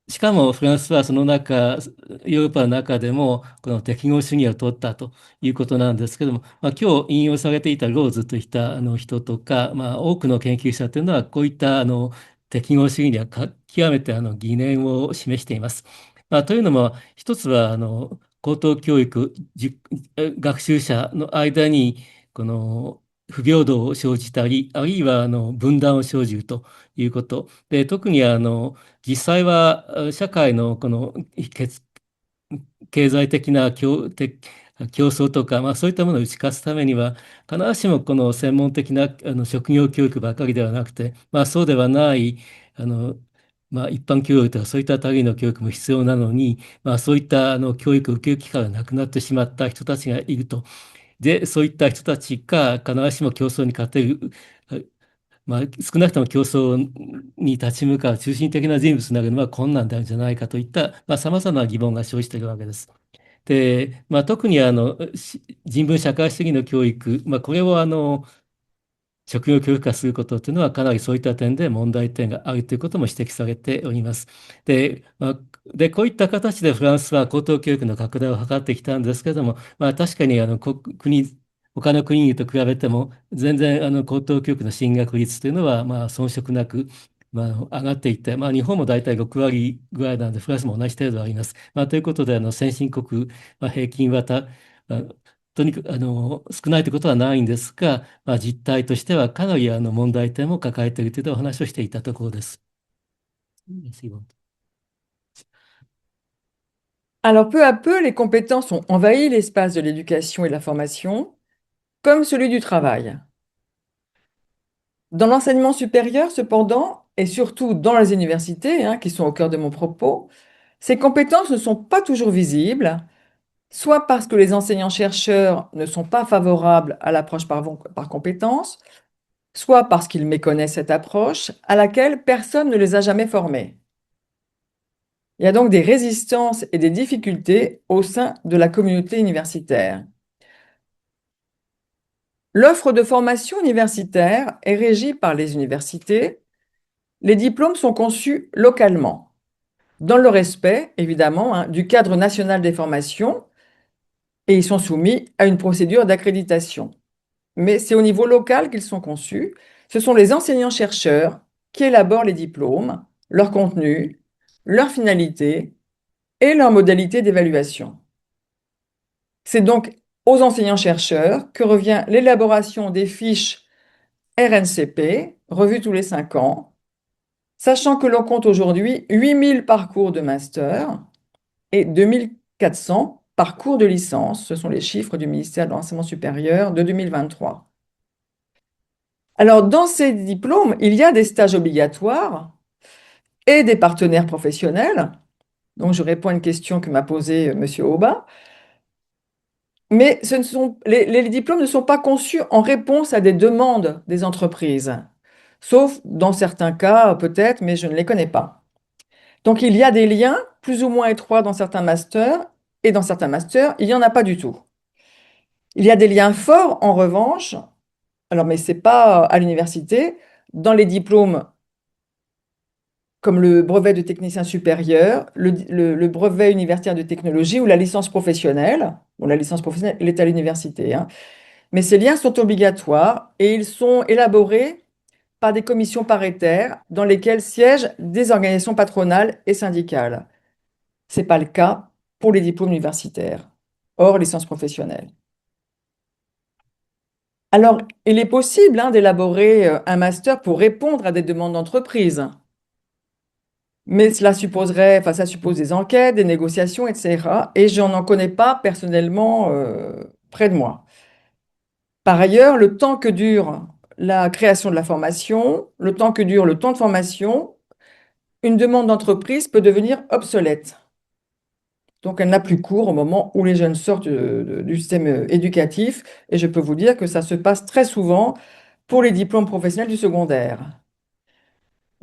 しかもフランスはその中、ヨーロッパの中でもこの適合主義を取ったということなんですけども、今日引用されていたローズといった人とか、多くの研究者というのはこういった適合主義には極めて疑念を示しています。というのも、一つは高等教育学習者の間にこの不平等を生じたり、あるいは分断を生じるということ。で、特に実際は社会のこの経済的な競争とか、そういったものを打ち勝つためには、必ずしもこの専門的な職業教育ばかりではなくて、そうではないあの、一般教育とかそういった類の教育も必要なのに、そういった教育を受ける機会がなくなってしまった人たちがいると。で、そういった人たちが必ずしも競争に勝てる、少なくとも競争に立ち向かう中心的な人物になるのは困難であるんじゃないかといった、さまざまな疑問が生じているわけです。で、特に人文社会主義の教育、これを職業教育化することというのはかなりそういった点で問題点があるということも指摘されております。で、こういった形でフランスは高等教育の拡大を図ってきたんですけれども、確かに他の国と比べても全然高等教育の進学率というのは遜色なく、上がっていって、日本も大体6割ぐらいなので、フランスも同じ程度あります。ということで、先進国、平均はあとにかく少ないということはないんですが、実態としてはかなり問題点も抱えているというお話をしていたところです。Alors, peu à peu, les compétences ont envahi l'espace de l'éducation et de la formation, comme celui du travail. Dans l'enseignement supérieur, cependant, et surtout dans les universités, qui sont au cœur de mon propos, ces compétences ne sont pas toujours visibles, soit parce que les enseignants-chercheurs ne sont pas favorables à l'approche par compétences, soit parce qu'ils méconnaissent cette approche à laquelle personne ne les a jamais formés. Il y a donc des résistances et des difficultés au sein de la communauté universitaire. L'offre de formation universitaire est régie par les universités. Les diplômes sont conçus localement, dans le respect, évidemment, du cadre national des formations, et ils sont soumis à une procédure d'accréditation. Mais c'est au niveau local qu'ils sont conçus. Ce sont les enseignants-chercheurs qui élaborent les diplômes, leur contenu, leur finalité et leurs modalités d'évaluation. C'est donc aux enseignants-chercheurs que revient l'élaboration des fiches RNCP, revu tous les 5 ans, sachant que l'on compte aujourd'hui 8000 parcours de master et 2400 parcours de licence. Ce sont les chiffres du ministère de l'Enseignement supérieur de 2023. Alors, dans ces diplômes, il y a des stages obligatoires et des partenaires professionnels. Donc, je réponds à une question que m'a posée Monsieur Aubin. Mais les diplômes ne sont pas conçus en réponse à des demandes des entreprises, sauf dans certains cas peut-être, mais je ne les connais pas. Donc il y a des liens plus ou moins étroits dans certains masters, et dans certains masters, il n'y en a pas du tout. Il y a des liens forts, en revanche, alors mais ce n'est pas à l'université, dans les diplômes comme le brevet de technicien supérieur, le brevet universitaire de technologie ou la licence professionnelle. Bon, la licence professionnelle, elle est à l'université, hein. Mais ces liens sont obligatoires et ils sont élaborés par des commissions paritaires dans lesquelles siègent des organisations patronales et syndicales. Ce n'est pas le cas pour les diplômes universitaires, hors licence professionnelle. Alors, il est possible hein, d'élaborer un master pour répondre à des demandes d'entreprise, mais cela supposerait, enfin, ça suppose des enquêtes, des négociations, etc. Et je n'en connais pas personnellement près de moi. Par ailleurs, le temps que dure la création de la formation, le temps que dure le temps de formation, une demande d'entreprise peut devenir obsolète. Donc, elle n'a plus cours au moment où les jeunes sortent du système éducatif. Et je peux vous dire que ça se passe très souvent pour les diplômes professionnels du secondaire.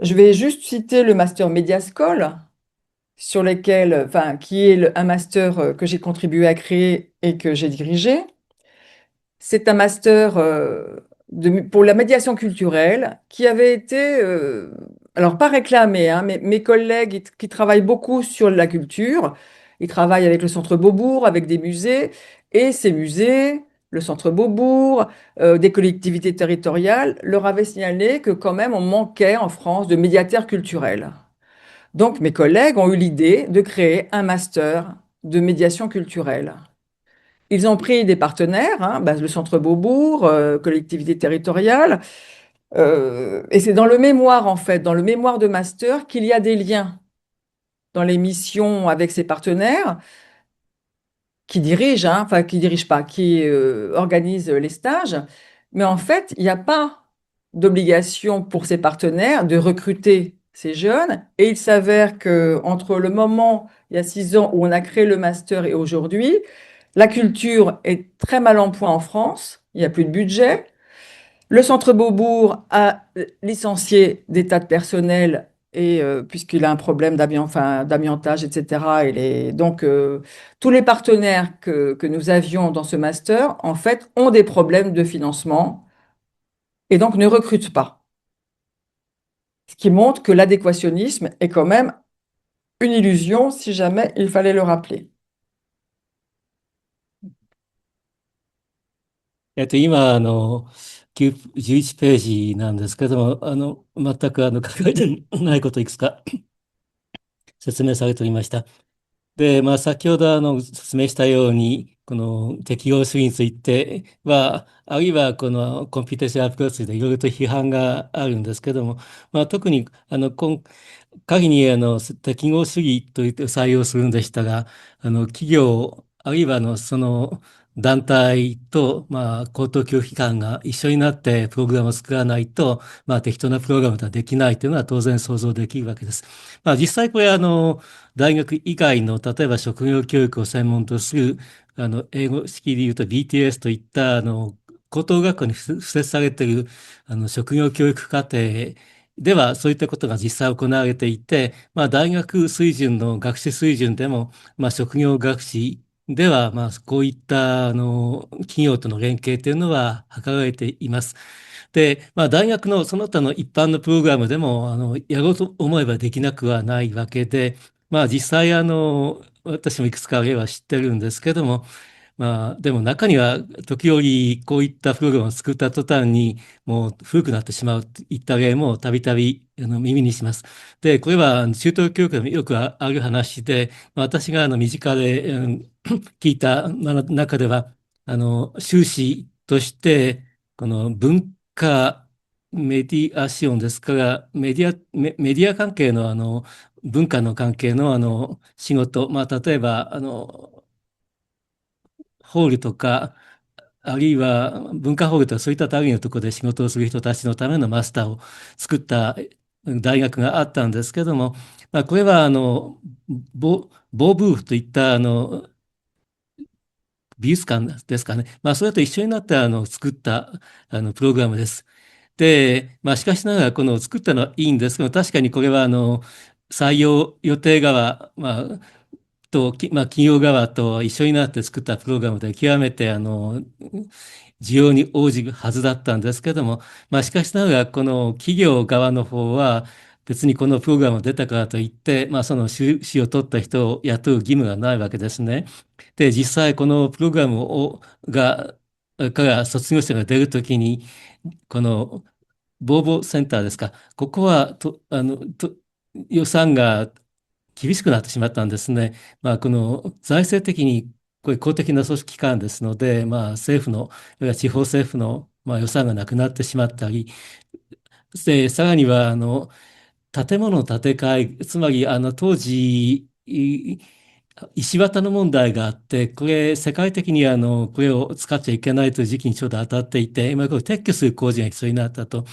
Je vais juste citer le master Mediascole, sur lesquels, enfin, qui est un master que j'ai contribué à créer et que j'ai dirigé. C'est un master pour la médiation culturelle qui avait été, alors pas réclamé, hein, mais mes collègues qui travaillent beaucoup sur la culture, ils travaillent avec le Centre Beaubourg, avec des musées, et ces musées, le Centre Beaubourg, des collectivités territoriales, leur avaient signalé que quand même on manquait en France de médiateurs culturels. Donc mes collègues ont eu l'idée de créer un master de médiation culturelle. Ils ont pris des partenaires, hein, bah, le Centre Beaubourg, collectivité territoriale, et c'est dans le mémoire, en fait, dans le mémoire de master, qu'il y a des liens dans les missions avec ces partenaires qui dirigent, hein, enfin qui dirigent pas, qui organisent les stages. Mais en fait, il n'y a pas d'obligation pour ces partenaires de recruter ces jeunes. Et il s'avère que entre le moment, il y a 6 ans, où on a créé le master et aujourd'hui, la culture est très mal en point en France. Il n'y a plus de budget. Le Centre Beaubourg a licencié des tas de personnel et puisqu'il a un problème enfin, d'amiantage, etc. Donc, tous les partenaires que nous avions dans ce master, en fait, ont des problèmes de financement et donc ne recrutent pas. Ce qui montre que l'adéquationnisme est quand même une illusion si jamais il fallait le rappeler. 今、11ページなんですけども、全く書かれてないこといくつか説明されておりました。で、先ほど説明したように、この適合主義については、あるいはこのコンピューテーションアプローチでいろいろと批判があるんですけども、特に仮に適合主義といって採用するんでしたら、企業、あるいはその団体と、高等教育機関が一緒になってプログラムを作らないと、適当なプログラムができないというのは当然想像できるわけです。実際これ大学以外の、例えば職業教育を専門とする、英語式で言うと BTS といった、高等学校に付設されている、職業教育課程では、そういったことが実際行われていて、大学水準の学士水準でも、職業学士では、こういった、企業との連携というのは図られています。で、大学のその他の一般のプログラムでも、やろうと思えばできなくはないわけで、実際、私もいくつか例は知ってるんですけども、でも中には時折こういったプログラムを作った途端にもう古くなってしまうといった例もたびたび耳にします。で、これは中等教育でもよくある話で、私が身近で聞いた中では、修士としてこの文化メディアシオンですから、メディア関係の文化の関係の仕事、まあ例えばホールとか、あるいは文化ホールとかそういった類のところで仕事をする人たちのためのマスターを作った大学があったんですけども、まあ、これはボーブーフといった美術館ですかね。まあ、それと一緒になって作ったプログラムです。で、まあ、しかしながらこの作ったのはいいんですけど、確かにこれは採用予定側、まあ、企業側と一緒になって作ったプログラムで極めて需要に応じるはずだったんですけども、まあ、しかしながらこの企業側の方は別にこのプログラムが出たからといって、まあ、その修士を取った人を雇う義務がないわけですね。で、実際このプログラムから卒業生が出るときに、このボーボセンターですか、ここは予算が厳しくなってしまったんですね。まあ、この財政的にこれ公的な組織機関ですので、まあ、政府の、あるいは地方政府の、まあ、予算がなくなってしまったり、で、さらには、建物の建て替え、つまり、当時、石綿の問題があって、これ、世界的にこれを使っちゃいけないという時期にちょうど当たっていて、今これ撤去する工事が必要になったと。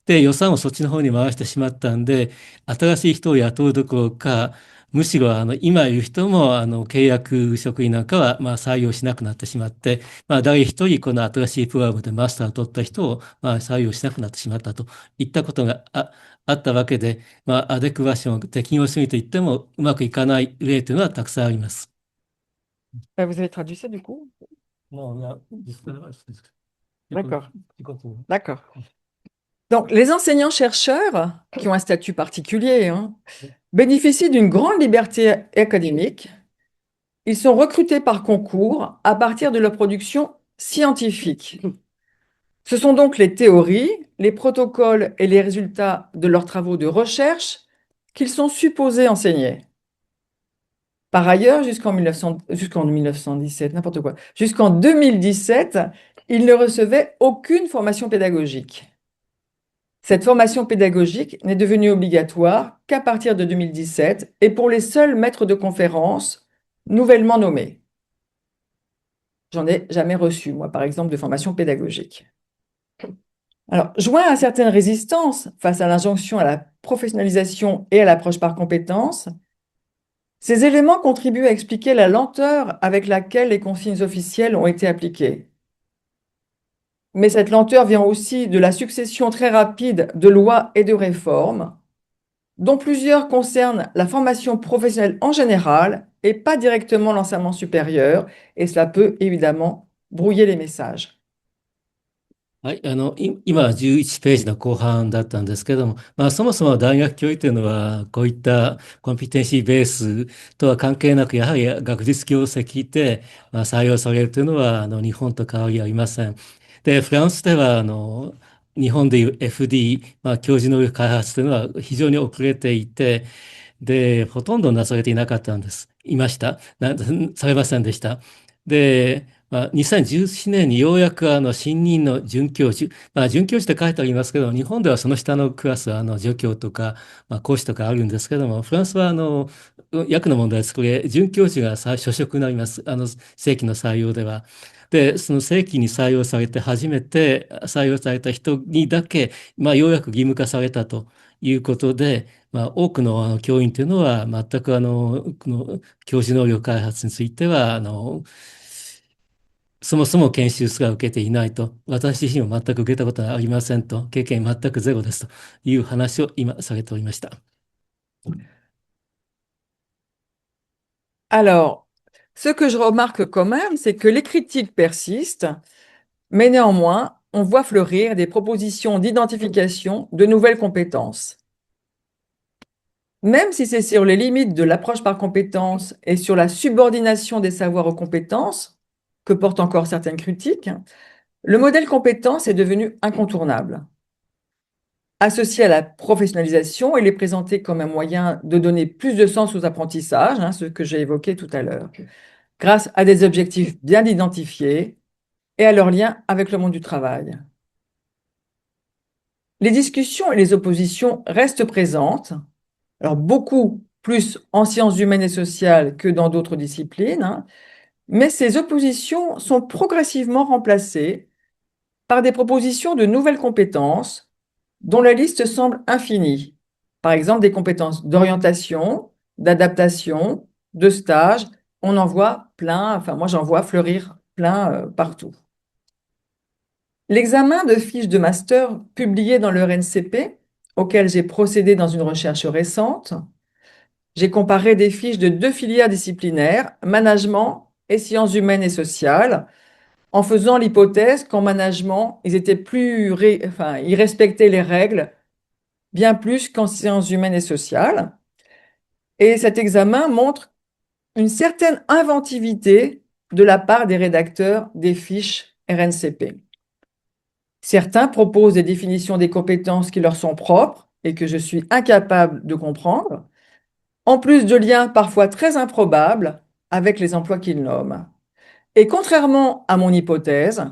で、予算をそっちの方に回してしまったんで、新しい人を雇うどころか、むしろ今いる人も契約職員なんかはまあ採用しなくなってしまって、まあ、誰一人この新しいプログラムでマスターを取った人をまあ採用しなくなってしまったといったことがあったわけで、まあ、アデクバッション、適用主義といってもうまくいかない例というのはたくさんあります。Vous avez traduit ça du coup? Non, D'accord, d'accord. Donc, les enseignants-chercheurs, qui ont un statut particulier, hein, bénéficient d'une grande liberté académique. Ils sont recrutés par concours à partir de leur production scientifique. Ce sont donc les théories, les protocoles et les résultats de leurs travaux de recherche qu'ils sont supposés enseigner. Par ailleurs, jusqu'en 1917, n'importe quoi, jusqu'en 2017, ils ne recevaient aucune formation pédagogique. Cette formation pédagogique n'est devenue obligatoire qu'à partir de 2017 et pour les seuls maîtres de conférences nouvellement nommés. J'en ai jamais reçu, moi, par exemple, de formation pédagogique. Alors, joint à certaines résistances face à l'injonction à la professionnalisation et à l'approche par compétences, ces éléments contribuent à expliquer la lenteur avec laquelle les consignes officielles ont été appliquées. Mais cette lenteur vient aussi de la succession très rapide de lois et de réformes, dont plusieurs concernent la formation professionnelle en général et pas directement l'enseignement supérieur, et cela peut évidemment brouiller les messages. はい、今11ページの後半だったんですけども、まあ、そもそも大学教育というのは、こういったコンピテンシーベースとは関係なく、やはり学術業績で、まあ、採用されるというのは、日本と変わりありません。で、フランスでは、日本でいう FD、まあ、教授能力開発というのは非常に遅れていて、で、ほとんどなされていなかったんです。いました。されませんでした。で、まあ、2017年にようやく新任の准教授、まあ、准教授って書いてありますけど、日本ではその下のクラスは助教とか、まあ、講師とかあるんですけども、フランスは訳の問題です。これ、准教授が初職になります。正規の採用では。で、その正規に採用されて初めて採用された人にだけ、まあ、ようやく義務化されたということで、まあ、多くの教員というのは全くこの教授能力開発についてはそもそも研修すら受けていないと、私自身も全く受けたことはありませんと、経験全くゼロですという話を今されておりました。Alors, ce que je remarque quand même, c'est que les critiques persistent, mais néanmoins, on voit fleurir des propositions d'identification de nouvelles compétences. Même si c'est sur les limites de l'approche par compétences et sur la subordination des savoirs aux compétences que portent encore certaines critiques, le modèle compétence est devenu incontournable. Associé à la professionnalisation, il est présenté comme un moyen de donner plus de sens aux apprentissages, ce que j'ai évoqué tout à l'heure, grâce à des objectifs bien identifiés et à leur lien avec le monde du travail. Les discussions et les oppositions restent présentes, alors beaucoup plus en sciences humaines et sociales que dans d'autres disciplines, hein, mais ces oppositions sont progressivement remplacées par des propositions de nouvelles compétences dont la liste semble infinie. Par exemple, des compétences d'orientation, d'adaptation, de stage. On en voit plein, enfin moi j'en vois fleurir plein partout. L'examen de fiches de master publiées dans le RNCP, auquel j'ai procédé dans une recherche récente, j'ai comparé des fiches de deux filières disciplinaires, management et sciences humaines et sociales, en faisant l'hypothèse qu'en management, ils respectaient les règles bien plus qu'en sciences humaines et sociales. Et cet examen montre une certaine inventivité de la part des rédacteurs des fiches RNCP. Certains proposent des définitions des compétences qui leur sont propres et que je suis incapable de comprendre, en plus de liens parfois très improbables avec les emplois qu'ils nomment. Et contrairement à mon hypothèse,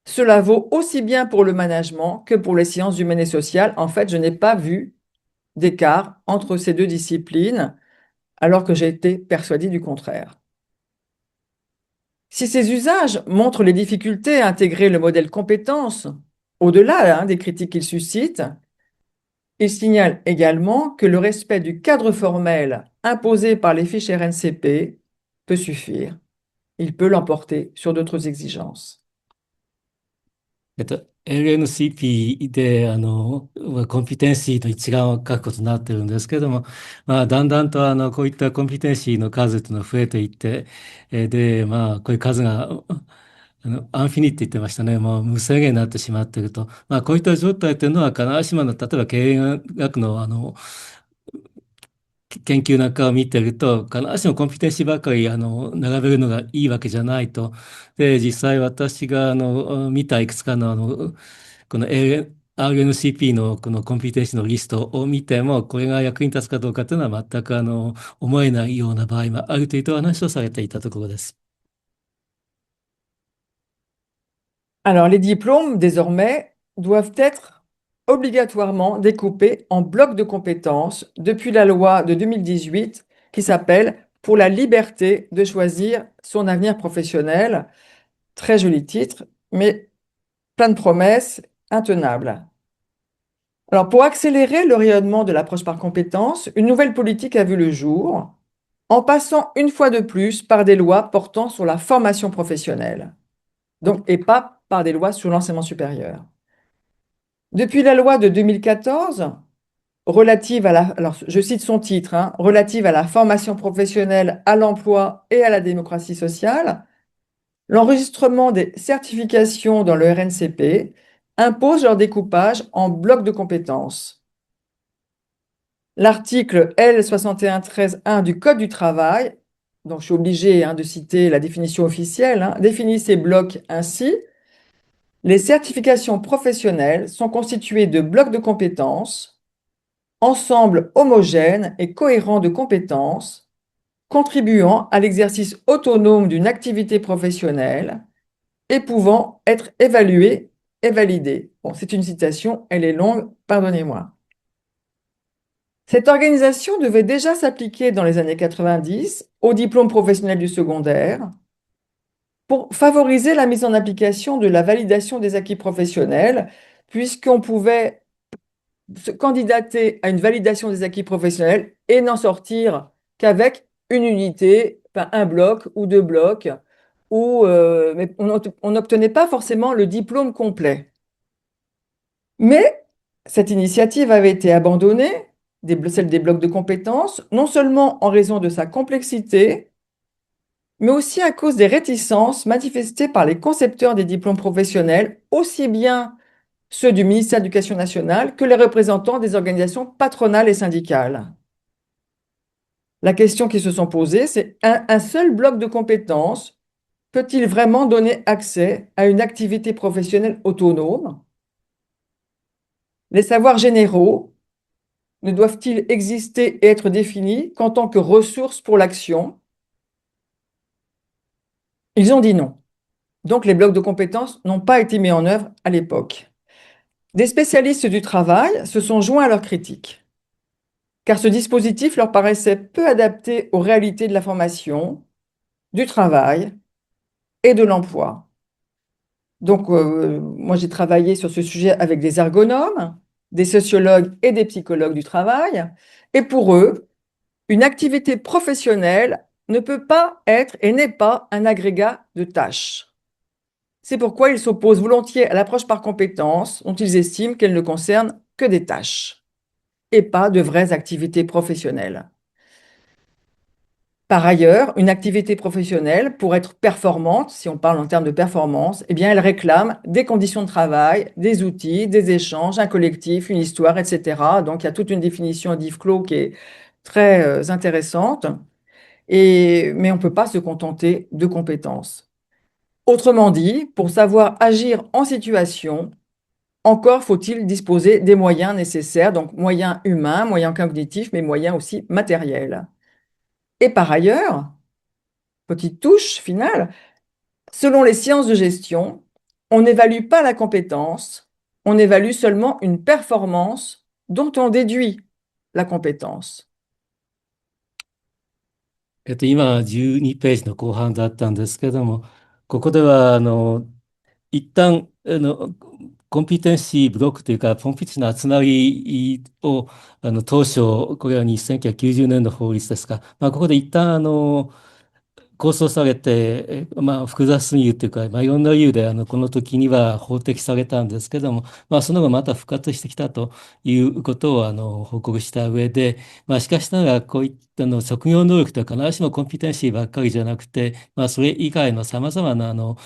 cela vaut aussi bien pour le management que pour les sciences humaines et sociales. En fait, je n'ai pas vu d'écart entre ces deux disciplines, alors que j'ai été persuadée du contraire. Si ces usages montrent les difficultés à intégrer le modèle compétence, au-delà des critiques qu'ils suscitent, ils signalent également que le respect du cadre formel imposé par les fiches RNCP peut suffire. Il peut l'emporter sur d'autres exigences. LNCP で、コンピテンシーの一覧を書くことになってるんですけども、だんだんと、こういったコンピテンシーの数というのが増えていって、で、こういう数が、アンフィニって言ってましたね。もう無制限になってしまっていると。こういった状態というのは、必ずしも例えば経営学の、研究なんかを見てると、必ずしもコンピテンシーばかり並べるのがいいわけじゃないと。で、実際私が見たいくつかのこの RNCP のこのコンピテンシーのリストを見ても、これが役に立つかどうかというのは全く思えないような場合もあるというお話をされていたところです。Alors, les diplômes, désormais, doivent être obligatoirement découpés en blocs de compétences depuis la loi de 2018 qui s'appelle Pour la liberté de choisir son avenir professionnel. Très joli titre, mais plein de promesses intenables. Alors, pour accélérer le rayonnement de l'approche par compétences, une nouvelle politique a vu le jour en passant une fois de plus par des lois portant sur la formation professionnelle, donc, et pas par des lois sur l'enseignement supérieur. Depuis la loi de 2014, relative à alors je cite son titre, relative à la formation professionnelle, à l'emploi et à la démocratie sociale, l'enregistrement des certifications dans le RNCP impose leur découpage en blocs de compétences. L'article L6113-1 du Code du travail, donc je suis obligée de citer la définition officielle, définit ces blocs ainsi. Les certifications professionnelles sont constituées de blocs de compétences, ensemble homogène et cohérent de compétences, contribuant à l'exercice autonome d'une activité professionnelle et pouvant être évaluées et validées. Bon, c'est une citation, elle est longue, pardonnez-moi. Cette organisation devait déjà s'appliquer dans les années 90 au diplôme professionnel du secondaire pour favoriser la mise en application de la validation des acquis professionnels, puisqu'on pouvait se candidater à une validation des acquis professionnels et n'en sortir qu'avec une unité, enfin un bloc ou deux blocs, mais on n'obtenait pas forcément le diplôme complet. Mais cette initiative avait été abandonnée, celle des blocs de compétences, non seulement en raison de sa complexité, mais aussi à cause des réticences manifestées par les concepteurs des diplômes professionnels, aussi bien ceux du ministère de l'Éducation nationale que les représentants des organisations patronales et syndicales. La question qui se sont posées, c'est un seul bloc de compétences peut-il vraiment donner accès à une activité professionnelle autonome? Les savoirs généraux ne doivent-ils exister et être définis qu'en tant que ressources pour l'action? Ils ont dit non. Donc les blocs de compétences n'ont pas été mis en œuvre à l'époque. Des spécialistes du travail se sont joints à leur critique, car ce dispositif leur paraissait peu adapté aux réalités de la formation, du travail et de l'emploi. Donc, moi, j'ai travaillé sur ce sujet avec des ergonomes, des sociologues et des psychologues du travail. Et pour eux, une activité professionnelle ne peut pas être et n'est pas un agrégat de tâches. C'est pourquoi ils s'opposent volontiers à l'approche par compétences, dont ils estiment qu'elle ne concerne que des tâches et pas de vraies activités professionnelles. Par ailleurs, une activité professionnelle, pour être performante, si on parle en termes de performance, eh bien, elle réclame des conditions de travail, des outils, des échanges, un collectif, une histoire, etc. Donc, il y a toute une définition d'Yves Clos qui est très intéressante. Mais on ne peut pas se contenter de compétences. Autrement dit, pour savoir agir en situation, encore faut-il disposer des moyens nécessaires, donc moyens humains, moyens cognitifs, mais moyens aussi matériels. Et par ailleurs, petite touche finale, selon les sciences de gestion, on n'évalue pas la compétence, on évalue seulement une performance dont on déduit la compétence. 今、12ページの後半だったんですけども、ここでは、一旦、コンピテンシーブロックというか、コンピテンシーの集まりを、当初、これは1990年の法律ですが、ここで一旦、構想されて、複雑すぎるというか、いろんな理由で、この時には法的されたんですけども、その後また復活してきたということを、報告した上で、しかしながら、こういった職業能力とは必ずしもコンピテンシーばっかりじゃなくて、それ以外の様々な、能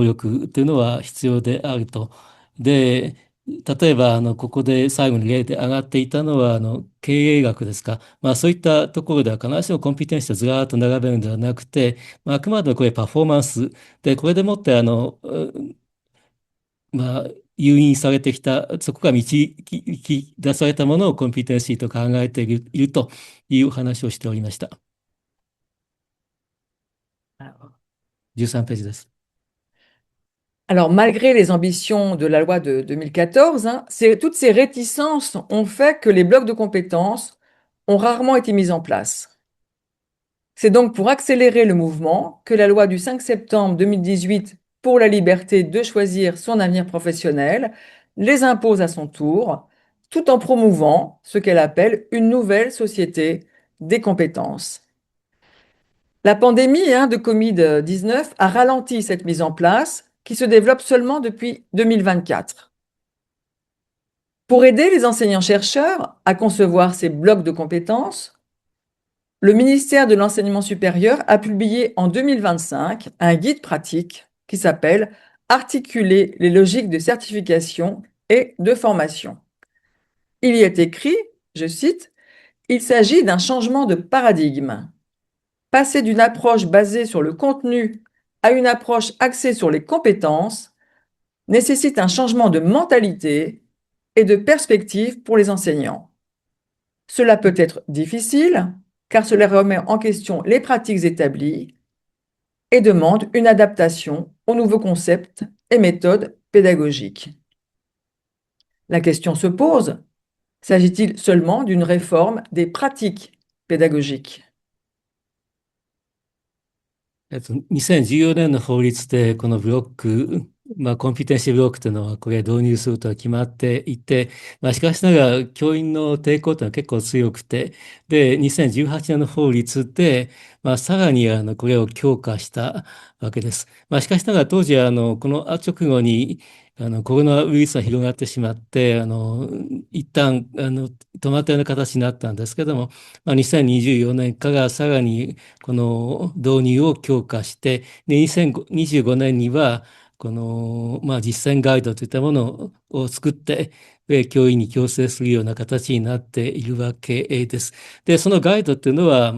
力というのは必要であると。で、例えば、ここで最後に例で上がっていたのは、経営学ですか。そういったところでは必ずしもコンピテンシをずらーっと並べるのではなくて、あくまでもこれパフォーマンスで、これでもって、誘引されてきた、そこが導き出されたものをコンピテンシーと考えているという話をしておりました。13ページです。Alors, malgré les ambitions de la loi de 2014, hein, toutes ces réticences ont fait que les blocs de compétences ont rarement été mis en place. C'est donc pour accélérer le mouvement que la loi du 5 septembre 2018 pour la liberté de choisir son avenir professionnel les impose à son tour, tout en promouvant ce qu'elle appelle une nouvelle société des compétences. La pandémie de Covid-19 a ralenti cette mise en place qui se développe seulement depuis 2024. Pour aider les enseignants-chercheurs à concevoir ces blocs de compétences, le ministère de l'Enseignement supérieur a publié en 2025 un guide pratique qui s'appelle Articuler les logiques de certification et de formation. Il y est écrit, je cite, il s'agit d'un changement de paradigme. Passer d'une approche basée sur le contenu à une approche axée sur les compétences nécessite un changement de mentalité et de perspective pour les enseignants. Cela peut être difficile car cela remet en question les pratiques établies et demande une adaptation aux nouveaux concepts et méthodes pédagogiques. La question se pose, s'agit-il seulement d'une réforme des pratiques pédagogiques? 2014年の法律で、このブロック、コンピテンシーブロックというのは、これ導入するとは決まっていて、しかしながら、教員の抵抗というのは結構強くて、で、2018年の法律で、さらに、これを強化したわけです。しかしながら、当時、この直後に、コロナウイルスが広がってしまって、一旦、止まったような形になったんですけども、2024年からさらに、この導入を強化して、で、2025年には、この、実践ガイドといったものを作って、教員に強制するような形になっているわけです。で、そのガイドっていうのは、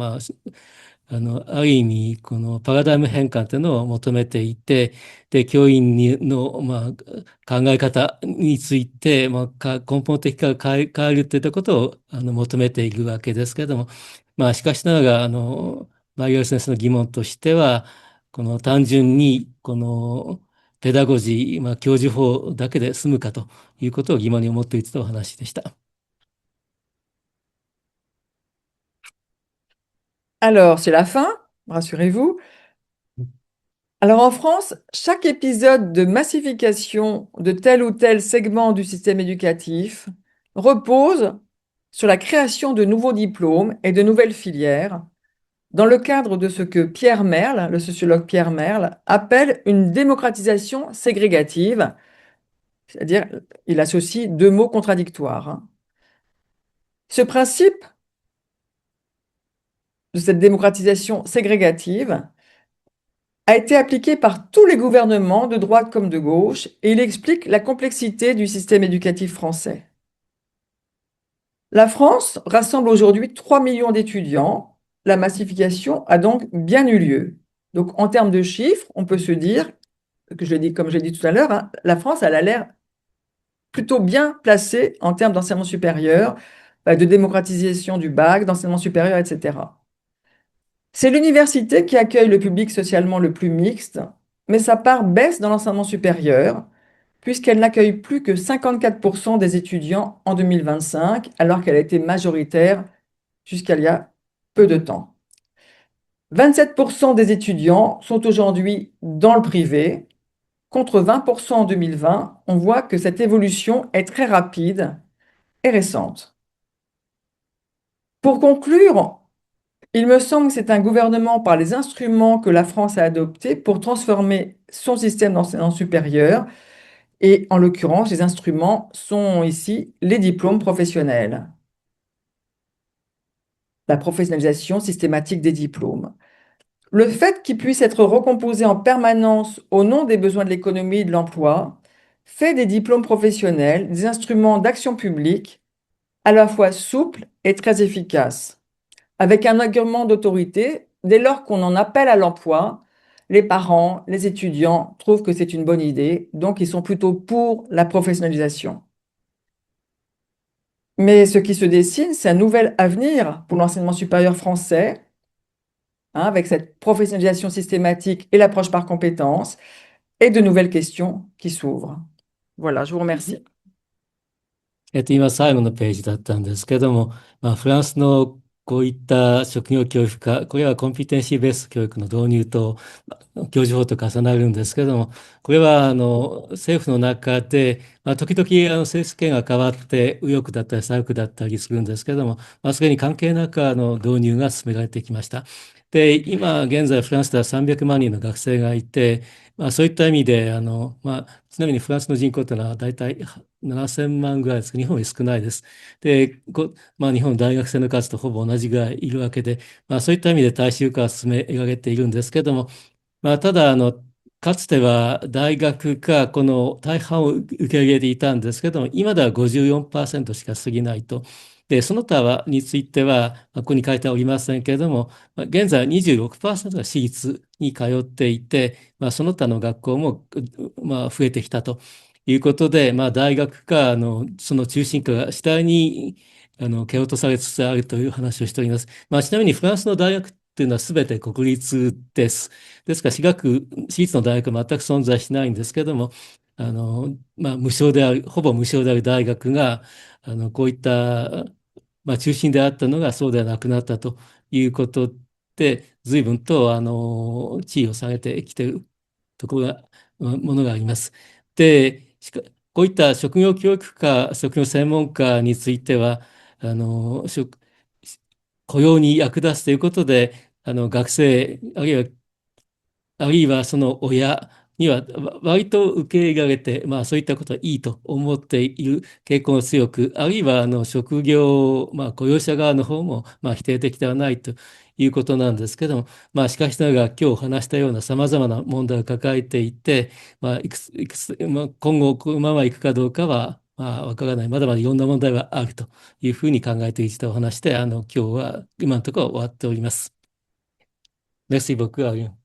ある意味、このパラダイム変換というのを求めていて、で、教員の、考え方について、根本的から変えるといったことを求めているわけですけれども、しかしながら、マイオル先生の疑問としては、この単純に、このペダゴジー、教授法だけで済むかということを疑問に思っているというお話でした。Alors, c'est la fin, rassurez-vous. Alors en France, chaque épisode de massification de tel ou tel segment du système éducatif repose sur la création de nouveaux diplômes et de nouvelles filières dans le cadre de ce que Pierre Merle, le sociologue Pierre Merle, appelle une démocratisation ségrégative, c'est-à-dire il associe deux mots contradictoires, hein. Ce principe de cette démocratisation ségrégative a été appliqué par tous les gouvernements, de droite comme de gauche, et il explique la complexité du système éducatif français. La France rassemble aujourd'hui 3 millions d'étudiants. La massification a donc bien eu lieu. Donc, en termes de chiffres, on peut se dire, que je l'ai dit, comme je l'ai dit tout à l'heure, hein, la France, elle a l'air plutôt bien placée en termes d'enseignement supérieur, de démocratisation du bac, d'enseignement supérieur, etc. C'est l'université qui accueille le public socialement le plus mixte, mais sa part baisse dans l'enseignement supérieur, puisqu'elle n'accueille plus que 54% des étudiants en 2025, alors qu'elle a été majoritaire jusqu'à il y a peu de temps. 27% des étudiants sont aujourd'hui dans le privé, contre 20% en 2020. On voit que cette évolution est très rapide et récente. Pour conclure, il me semble que c'est un gouvernement par les instruments que la France a adoptés pour transformer son système d'enseignement supérieur. Et en l'occurrence, les instruments sont ici les diplômes professionnels, la professionnalisation systématique des diplômes. Le fait qu'ils puissent être recomposés en permanence au nom des besoins de l'économie et de l'emploi fait des diplômes professionnels des instruments d'action publique à la fois souples et très efficaces. Avec un argument d'autorité, dès lors qu'on en appelle à l'emploi, les parents, les étudiants trouvent que c'est une bonne idée, donc ils sont plutôt pour la professionnalisation. Mais ce qui se dessine, c'est un nouvel avenir pour l'enseignement supérieur français, hein, avec cette professionnalisation systématique et l'approche par compétences, et de nouvelles questions qui s'ouvrent. Voilà, je vous remercie. 今最後のページだったんですけども、フランスのこういった職業教育化、これはコンピテンシーベース教育の導入と教授法と重なるんですけども、これは政府の中で、時々政府権が変わって右翼だったり左翼だったりするんですけども、それに関係なく導入が進められてきました。で、今現在フランスでは300万人の学生がいて、そういった意味でちなみにフランスの人口というのは大体7000万ぐらいですけど、日本より少ないです。で、日本の大学生の数とほぼ同じぐらいいるわけで、そういった意味で大衆化が進められているんですけども、ただかつては大学がこの大半を受け入れていたんですけども、今では54%しか過ぎないと。で、その他については、ここに書いてはおりませんけれども、現在は26%が私立に通っていて、その他の学校も、増えてきたということで、大学がその中心化が次第に蹴落とされつつあるという話をしております。ちなみにフランスの大学っていうのは全て国立です。ですから私立の大学は全く存在しないんですけども、無償である、ほぼ無償である大学が、こういった、中心であったのがそうではなくなったということで、随分と、地位を下げてきているところが、ものがあります。で、こういった職業教育科、職業専門家については、あの、職雇用に役立つということで、学生、あるいはその親には割と受け入れられて、そういったことはいいと思っている傾向が強く、あるいは職業、雇用者側の方も否定的ではないということなんですけども、しかしながら今日話したようなさまざまな問題を抱えていて、今後このままいくかどうかは、わからない。まだまだいろんな問題はあるというふうに考えている人を話して、今日は今のところ終わっております。Merci beaucoup, Ariane.